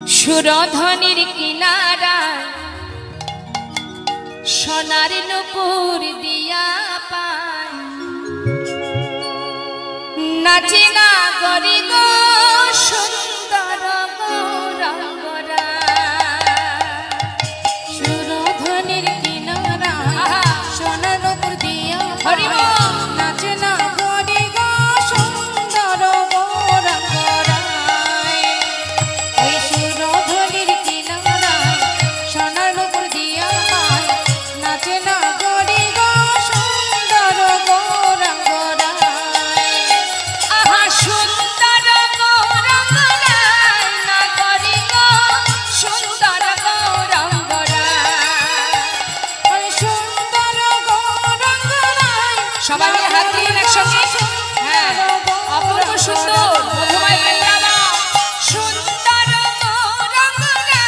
সুরধনির কিনারায় সোনার নুপুর দিয়া পায় নাচে না গরি গো সুন্দর গৌরঙ্গরা সুরধনির কিনারায় সোনার নুপুর দিয়া হরিব নাচে না গরি গো সুন্দর গৌরঙ্গরা ওই সুরধনির কিনারায় সোনার নুপুর দিয়া পায় নাচে না গরি গো সুন্দর গৌরঙ্গরা আহা সুন্দর গৌরঙ্গরা না গরি গো সুন্দর গৌরঙ্গরা ওই সুন্দর গৌরঙ্গরা সবাই মিলে হাত দিয়ে একসঙ্গে হ্যাঁ অপূর্ব সুন্দর মধুময় বৃন্দাবন সুন্দর গৌরঙ্গরা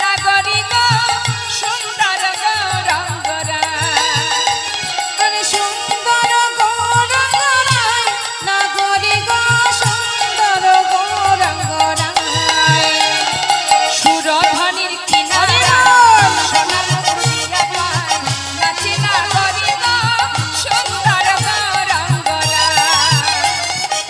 না গরি গো সুন্দর গৌরঙ্গরা ওই সুন্দর গৌরঙ্গরা না গরি গো সুন্দর গৌরঙ্গরা সুরধনির কিনারায় সোনার নুপুর দিয়া পায় নাচে না গরি গো সুন্দর গৌরঙ্গরা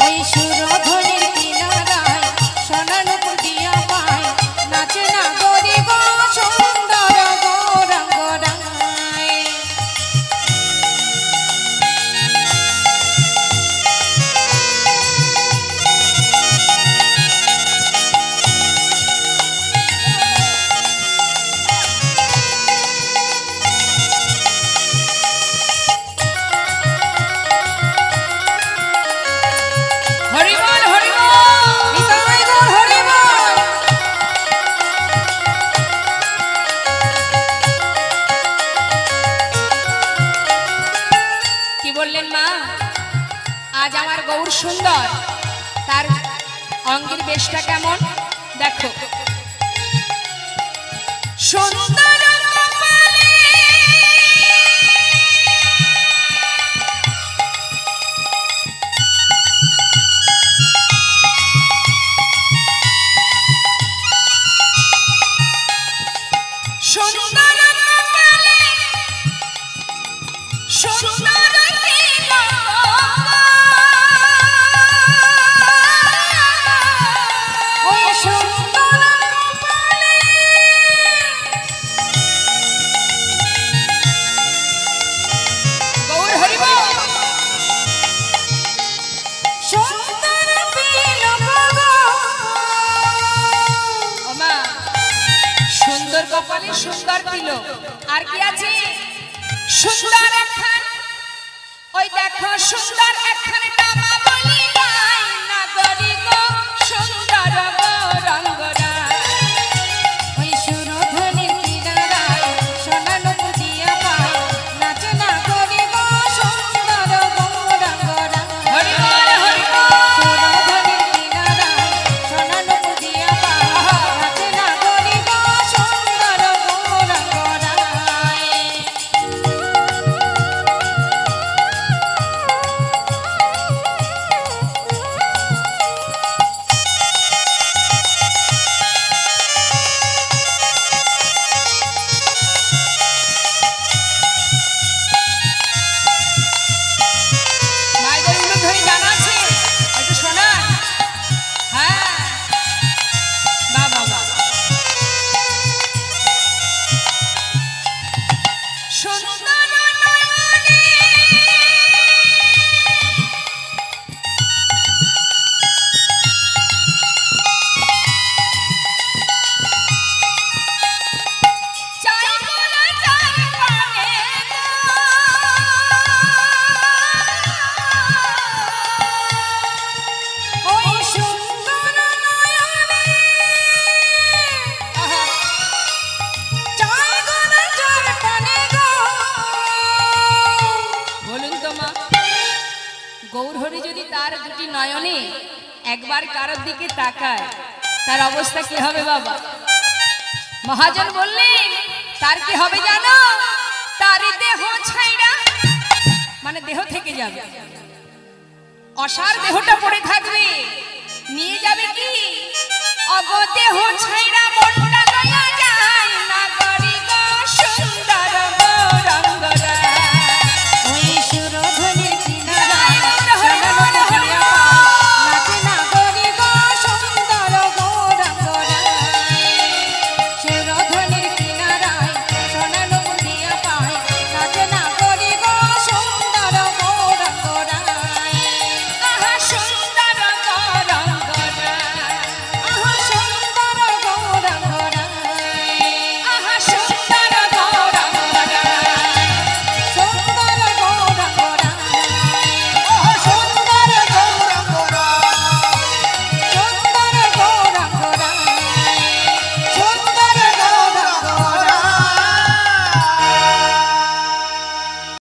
ওই সুরধনির কিনারায় সোনার নুপুর দিয়া পায় নাচে না গরি গো সুন্দর গৌরঙ্গরা হরিবল হরিবল নিতাই গৌর হরিবল কি বললেন মা আজ আমার গৌর সুন্দর তার অঙ্গের বেশটা কেমন দেখো সুন্দর কপালে সুন্দর কপালে সুন্দর তিলক ওই সুন্দর কপালে গৌর হরিবল সুন্দর তিলক ও মা সুন্দর কপালে সুন্দর তিলক আর কি আছে সুন্দর একখান ওই দেখো সুন্দর একখান নামা বলি নাই না গরি গো সুন্দর গৌরঙ্গরা ওই সুরধনির কিনারায় সোনার নুপুর দিয়া পায় নাচে না গরি গো সুন্দর গৌরঙ্গরা হরিবল হরিবল সুরধনির কিনারায় সোনার নুপুর দিয়া পায় নাচে না গরি গো সুন্দর গৌরঙ্গরা মায়েদের উলুধ্বনি জানা আছে একটু শোনা হ্যাঁ বাহ বাহ বাহ সুন্দর নয়নে চাই বলে চাই পানে ওই সুন্দর নয়নে চাই বলে চাই পানে গো বলুন তো মা গৌর হরি যদি তার দুটি নয়নে একবার কারোর দিকে তাকায় তার অবস্থা কি হবে বাবা মহাজন বললেন তার কি হবে জানো তার দেহ ছাইড়া মানে দেহ থেকে যাবে অসার দেহটা পড়ে থাকবে নিয়ে যাবে কি অগদেহ ছাই